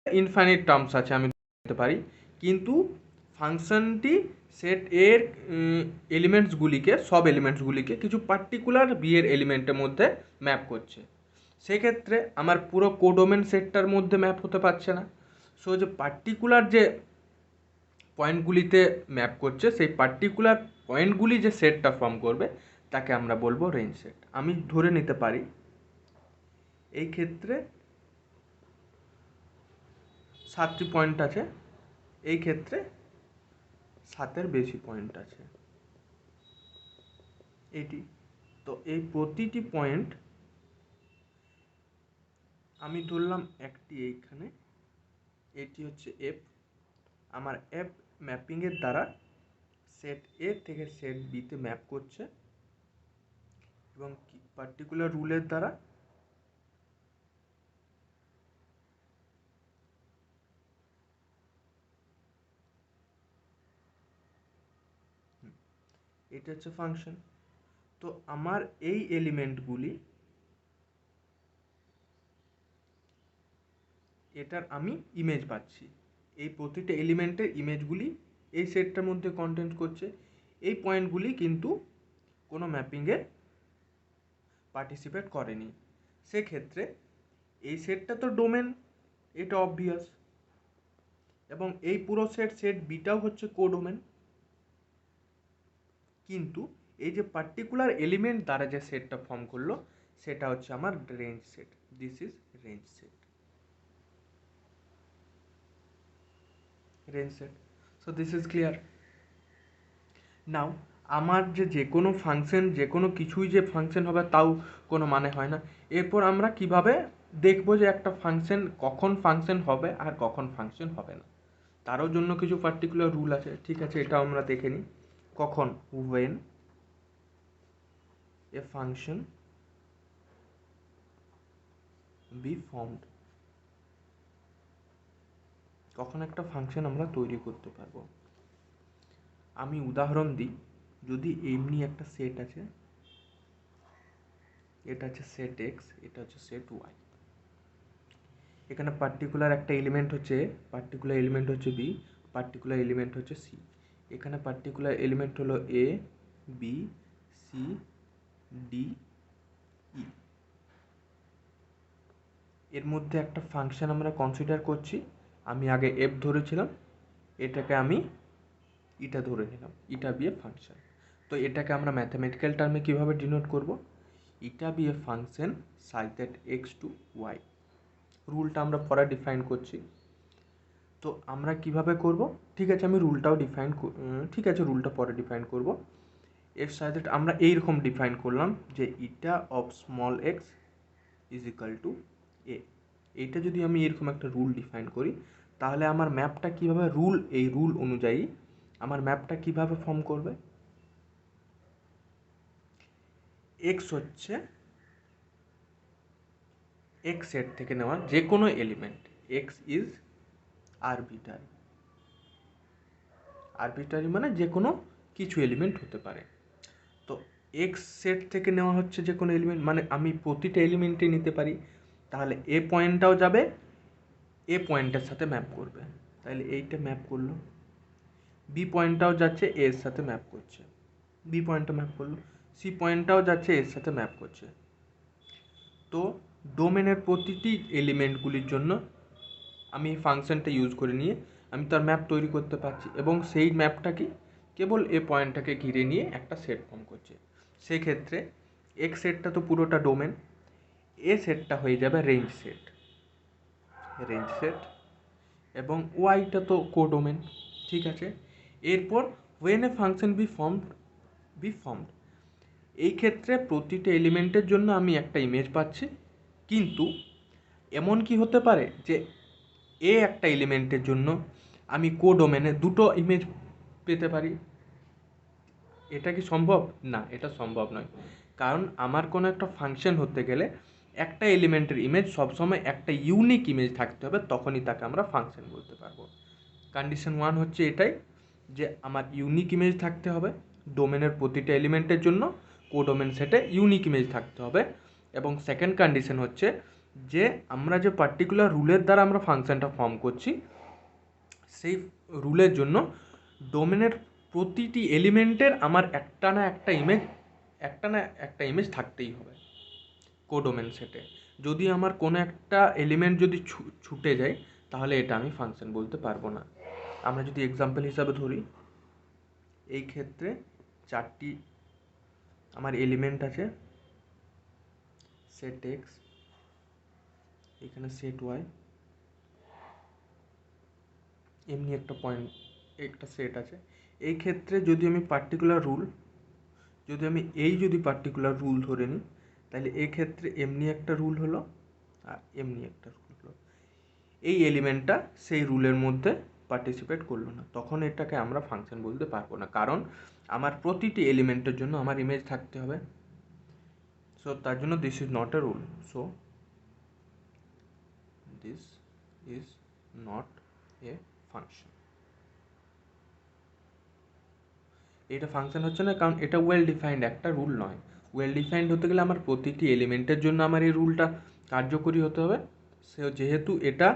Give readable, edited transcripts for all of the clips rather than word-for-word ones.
Infinite terms আছে আমি বলতে পারি, কিন্তু ফাংশনটি সেট এর এলিমেন্টসগুলিকে, সব এলিমেন্টসগুলিকে কিছু পার্টিকুলার বি এর এলিমেন্টের মধ্যে ম্যাপ করছে। সেক্ষেত্রে আমার পুরো কোডোমেন সেটটার মধ্যে ম্যাপ হতে পারছে না। সো যে পার্টিকুলার যে পয়েন্টগুলিতে ম্যাপ করছে, সেই পার্টিকুলার পয়েন্টগুলি যে সেটটা ফর্ম করবে তাকে আমরা বলবো রেঞ্জ সেট। আমি ধরে নিতে পারি এই ক্ষেত্রে 7টি পয়েন্ট আছে, এই ক্ষেত্রে 7-এর বেশি পয়েন্ট আছে, এটি। তো এই প্রতিটি পয়েন্ট আমি ধরলাম একটি এইখানে, এটি হচ্ছে এফ। আমার এফ ম্যাপিংয়ের দ্বারা সেট এ থেকে সেট বিতে ম্যাপ করছে, এবং পার্টিকুলার রুলের দ্বারা এটা হচ্ছে ফাংশন। তো আমার এই এলিমেন্টগুলি, এটার আমি ইমেজ পাচ্ছি, এই প্রতিটা এলিমেন্টের ইমেজগুলি এই সেটটার মধ্যে কন্টেন্ট করছে। এই পয়েন্টগুলি কিন্তু কোনো ম্যাপিংয়ে পার্টিসিপেট করেনি। সেক্ষেত্রে এই সেটটা তো ডোমেন, এটা অবভিয়াস, এবং এই পুরো সেট বিটাও হচ্ছে কোডোমেন। কিন্তু এই যে পার্টিকুলার এলিমেন্ট দ্বারা যে সেটটা ফর্ম করলো সেটা হচ্ছে আমার range set. This is range set, range set. So this is clear. Now আমার যে কোনো ফাংশন, যে কোনো কিছুই যে ফাংশন হবে তাও কোনো মানে হয় না। এরপর আমরা কিভাবে দেখবো যে একটা ফাংশন কখন ফাংশন হবে আর কখন ফাংশন হবে না, তারও জন্য কিছু পার্টিকুলার রুল আছে। ঠিক আছে, এটা আমরা দেখে নিই। কখন, when a function be formed, কখন একটা ফাংশন আমরা তৈরি করতে পারবো। আমি উদাহরণ দিই, যদি এমনি একটা সেট আছে, এটা হচ্ছে সেট এক্স, এটা হচ্ছে সেট ওয়াই। এখানে পার্টিকুলার একটা এলিমেন্ট হচ্ছে এ, পার্টিকুলার এলিমেন্ট হচ্ছে বি, পার্টিকুলার এলিমেন্ট হচ্ছে সি। এখানে পার্টিকুলার এলিমেন্ট হলো এ, বি, সি, ডি, ই। এর মধ্যে একটা ফাংশন আমরা কনসিডার করছি। আমি আগে এফ ধরেছিলাম, এটাকে আমি ইটা ধরে নিলাম, ইটা বি এ ফাংশন। তো এটাকে আমরা ম্যাথামেটিক্যাল টার্মে কীভাবে ডিনোট করব? Eta be a function such that x to y. রুলটা আমরা পরে ডিফাইন করছি। তো আমরা কিভাবে করব? ঠিক আছে, আমি রুলটাও ডিফাইন, ঠিক আছে রুলটা পরে ডিফাইন করব। এফ সাইজ দ্যাট আমরা এইরকম ডিফাইন করলাম যে eta of small x is equal to a. এইটা যদি আমি এরকম একটা রুল ডিফাইন করি, তাহলে আমার ম্যাপটা কীভাবে, এই রুল অনুযায়ী আমার ম্যাপটা কিভাবে ফর্ম করবে? এক্স হচ্ছে এক্স সেট থেকে নেওয়া যে কোনো element, x is arbitrary. Arbitrary মানে যে কোনো কিছু এলিমেন্ট হতে পারে। তো এক্স সেট থেকে নেওয়া হচ্ছে যে কোনো এলিমেন্ট, মানে আমি প্রতিটা এলিমেন্টই নিতে পারি। তাহলে এ পয়েন্টটাও যাবে, এ পয়েন্টের সাথে ম্যাপ করবে, তাহলে এইটা ম্যাপ করলো। বি পয়েন্টটাও যাচ্ছে এর সাথে ম্যাপ করছে, বি পয়েন্টটা ম্যাপ করলো। সি পয়েন্টটাও যাচ্ছে এর সাথে ম্যাপ করছে। তো ডোমেনের প্রতিটি এলিমেন্টগুলির জন্য আমি এই ফাংশনটা ইউজ করে নিয়ে আমি তার ম্যাপ তৈরি করতে পারছি, এবং সেই ম্যাপটা কি কেবল এ পয়েন্টটাকে ঘিরে নিয়ে একটা সেট ফর্ম করছে। সেক্ষেত্রে এক্স সেটটা তো পুরোটা ডোমেন, এ সেটটা হয়ে যাবে রেঞ্জ সেট, রেঞ্জ সেট, এবং ওয়াইটা তো কোডোমেন। ঠিক আছে, এরপর when a function be formed, এই ক্ষেত্রে প্রতিটা এলিমেন্টের জন্য আমি একটা ইমেজ পাচ্ছি। কিন্তু এমন কি হতে পারে যে এ একটা এলিমেন্টের জন্য আমি কোডোমেনে দুটো ইমেজ পেতে পারি? এটা কি সম্ভব? না, এটা সম্ভব নয়। কারণ আমার কোনো একটা ফাংশন হতে গেলে একটা এলিমেন্টের ইমেজ সবসময় একটা ইউনিক ইমেজ থাকতে হবে, তখনই তাকে আমরা ফাংশন বলতে পারবো। কন্ডিশন 1 হচ্ছে এটাই, যে আমার ইউনিক ইমেজ থাকতে হবে ডোমেনের প্রতিটা এলিমেন্টের জন্য, কোডোমেন সেটে ইউনিক ইমেজ থাকতে হবে। এবং সেকেন্ড কন্ডিশন হচ্ছে যে আমরা যে পার্টিকুলার রুলের দ্বারা আমরা ফাংশনটা ফর্ম করছি, সেই রুলের জন্য ডোমেনের প্রতিটি এলিমেন্টের আমার একটা না একটা ইমেজ থাকতেই হবে কোডোমেন সেটে। যদি আমার কোনো একটা এলিমেন্ট যদি ছুটে যায়, তাহলে এটা আমি ফাংশন বলতে পারবো না। আমরা যদি এক্সাম্পল হিসাবে ধরি, এই ক্ষেত্রে 4টি আমার এলিমেন্ট আছে, সেট এক্স, এখানে সেট ওয়াই, এমনি একটা সেট আছে। এই ক্ষেত্রে যদি আমি পার্টিকুলার রুল ধরে নিই, তাহলে এই ক্ষেত্রে এমনি একটা রুল হলো আর এমনি একটা রুল হলো। এই এলিমেন্টটা সেই রুলের মধ্যে পার্টিসিপেট করলো না, তখন এটাকে আমরা ফাংশন বলতে পারবো না, কারণ আমার প্রতিটি এলিমেন্টের জন্য আমার ইমেজ থাকতে হবে। সো তার জন্য this is not a rule, so this is not a function. এটা ফাংশন হচ্ছে না, কারণ এটা ওয়েল ডিফাইন্ড একটা রুল নয়। ওয়েল ডিফাইন্ড হতে গেলে আমার প্রতিটি এলিমেন্টের জন্য আমার এই রুলটা কার্যকরী হতে হবে। সে যেহেতু এটা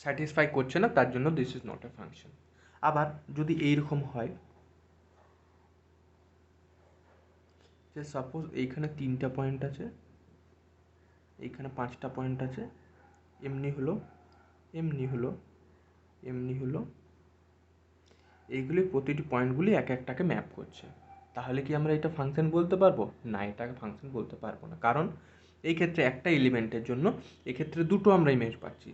স্যাটিসফাই করছে না, তার জন্য this is not a function. আবার যদি এইরকম হয় যে সাপোজ এইখানে 3টা পয়েন্ট আছে, এইখানে 5টা পয়েন্ট আছে, এমনি হলো, এমনি হলো, এমনি হলো, এইগুলি প্রতিটি পয়েন্টগুলি এক একটাকে ম্যাপ করছে, তাহলে কি আমরা এটা ফাংশন বলতে পারবো না? এটাকে ফাংশন বলতে পারবো না, কারণ এই ক্ষেত্রে একটা এলিমেন্টের জন্য এক্ষেত্রে দুটো আমরা ইমেজ পাচ্ছি।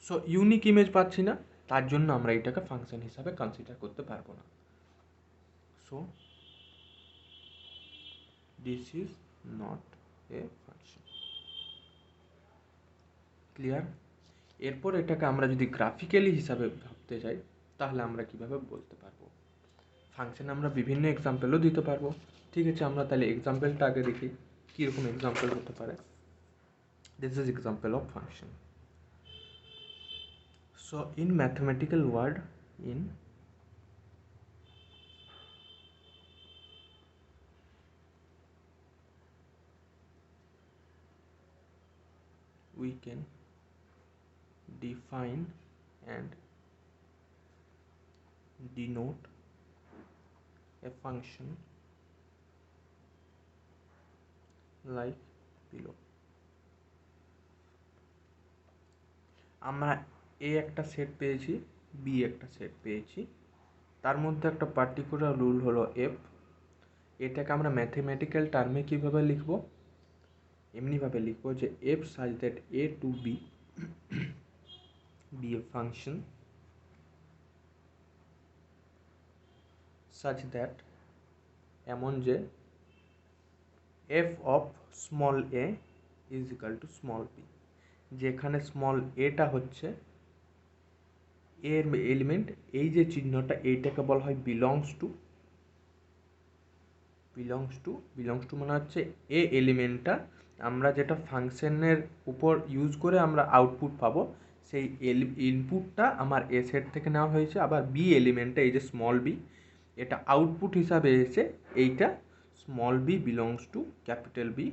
সো ইউনিক ইমেজ পাচ্ছি না, তার জন্য আমরা এটাকে ফাংশন হিসাবে কনসিডার করতে পারবো না। So this is not a function. Clear? এরপর এটাকে আমরা যদি গ্রাফিক্যালি হিসাবে ভাবতে চাই, তাহলে আমরা কিভাবে বলতে পারবো? ফাংশন আমরা বিভিন্ন এক্সাম্পলও দিতে পারবো। ঠিক আছে, আমরা তাহলে এক্সাম্পলটা আগে দেখি কীরকম এক্সাম্পল হতে পারে। This is example of function. So in mathematical word, we can define and denote a function like below. আমরা এ একটা সেট পেয়েছি, বি একটা সেট পেয়েছি, তার মধ্যে একটা পার্টিকুলার রুল হলো এফ। এটাকে আমরা ম্যাথমেটিক্যাল টার্মে কীভাবে লিখব? এমনিভাবে লিখব যে F such that A to B be a function such that এমন যে f of small a is equal to small b, যেখানে স্মল এটা হচ্ছে এর এলিমেন্ট, এই যে চিহ্নটা এইটাকে বলা হয় বিলংস টু মানে হচ্ছে এ এলিমেন্টটা আমরা যেটা ফাংশনের উপর ইউজ করে আমরা আউটপুট পাবো, সেই ইনপুটটা আমার এ সেট থেকে নেওয়া হয়েছে। আবার বি এলিমেন্টটা এই যে স্মল বি, এটা আউটপুট হিসাবে এসেছে, এইটা small B belongs to capital B.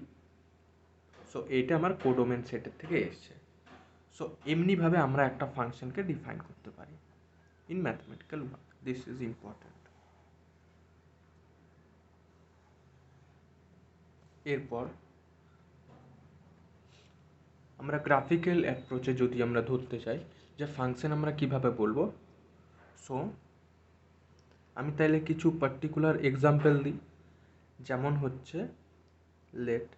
So এইটা আমার কোডোমেন সেটের থেকে এসছে। সো এমনিভাবে আমরা একটা ফাংশনকে ডিফাইন করতে পারি in mathematical work. This is important. এরপর আমরা গ্রাফিক্যাল অ্যাপ্রোচে যদি আমরা ধরতে চাই যে ফাংশন আমরা কিভাবে বলবো, সো আমি তাইলে কিছু পার্টিকুলার এক্সাম্পল দিই। যেমন হচ্ছে let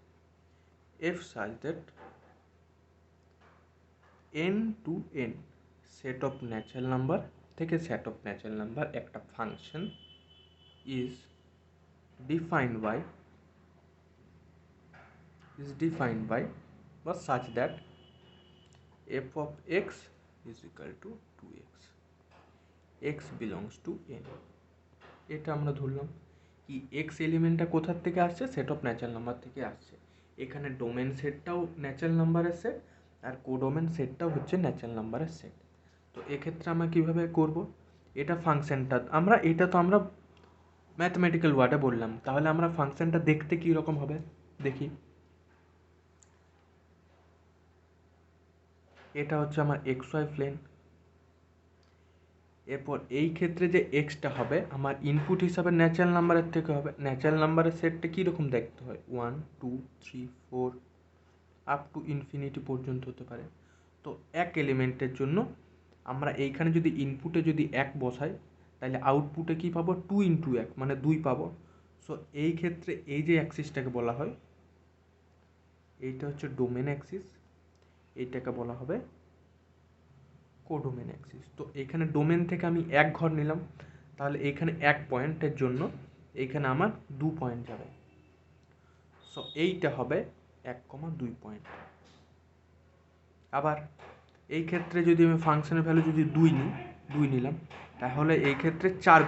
F such that n to n set of natural number থেকে সেট অফ ন্যাচারাল নাম্বার একটা ফাংশন ইজ ডিফাইন্ড বাই বা such that f of x is equal to 2x, x belongs to n। এটা আমরা ধরলাম কি x এলিমেন্টটা কোথার থেকে আসছে? সেট অফ ন্যাচারাল নাম্বার থেকে আসছে। এখানে ডোমেন সেটটাও ন্যাচারাল নাম্বারের সেট আর কোডোমেন সেটটাও হচ্ছে ন্যাচারাল নাম্বারের সেট। তো এক্ষেত্রে আমরা কীভাবে করব? এটা ফাংশনটা আমরা ম্যাথমেটিক্যাল ওয়ার্ডে বললাম, তাহলে আমরা ফাংশনটা দেখতে কী রকম হবে দেখি। এটা হচ্ছে আমার এক্স ওয়াই প্লেন। এরপর এই ক্ষেত্রে যে এক্সটা হবে আমার ইনপুট হিসাবে ন্যাচারাল নাম্বারের থেকে হবে। ন্যাচারাল নাম্বারের সেটটা কীরকম দেখতে হয়, 1 2 3 4 আপ টু ইনফিনিটি পর্যন্ত হতে পারে। তো এক এলিমেন্টের জন্য আমরা এইখানে যদি ইনপুটে যদি 1 বসাই তাহলে আউটপুটে কী পাবো, 2 ইন্টু 1 মানে 2 পাবো। সো এই ক্ষেত্রে এই যে অ্যাক্সিসটাকে বলা হয়, এইটা হচ্ছে ডোমেন অ্যাক্সিস, এইটাকে বলা হবে কোডোমেন অ্যাক্সিস। তো এখানে ডোমেন থেকে আমি 1 ঘর নিলাম, তাহলে এইখানে 1 পয়েন্টের জন্য এইখানে আমার 2 পয়েন্ট যাবে। সো এইটা হবে 1,2 পয়েন্ট। আবার এই ক্ষেত্রে যদি আমি ফাংশনের ভ্যালু যদি 2 নিই, 2 নিলাম, তাহলে এই ক্ষেত্রে 4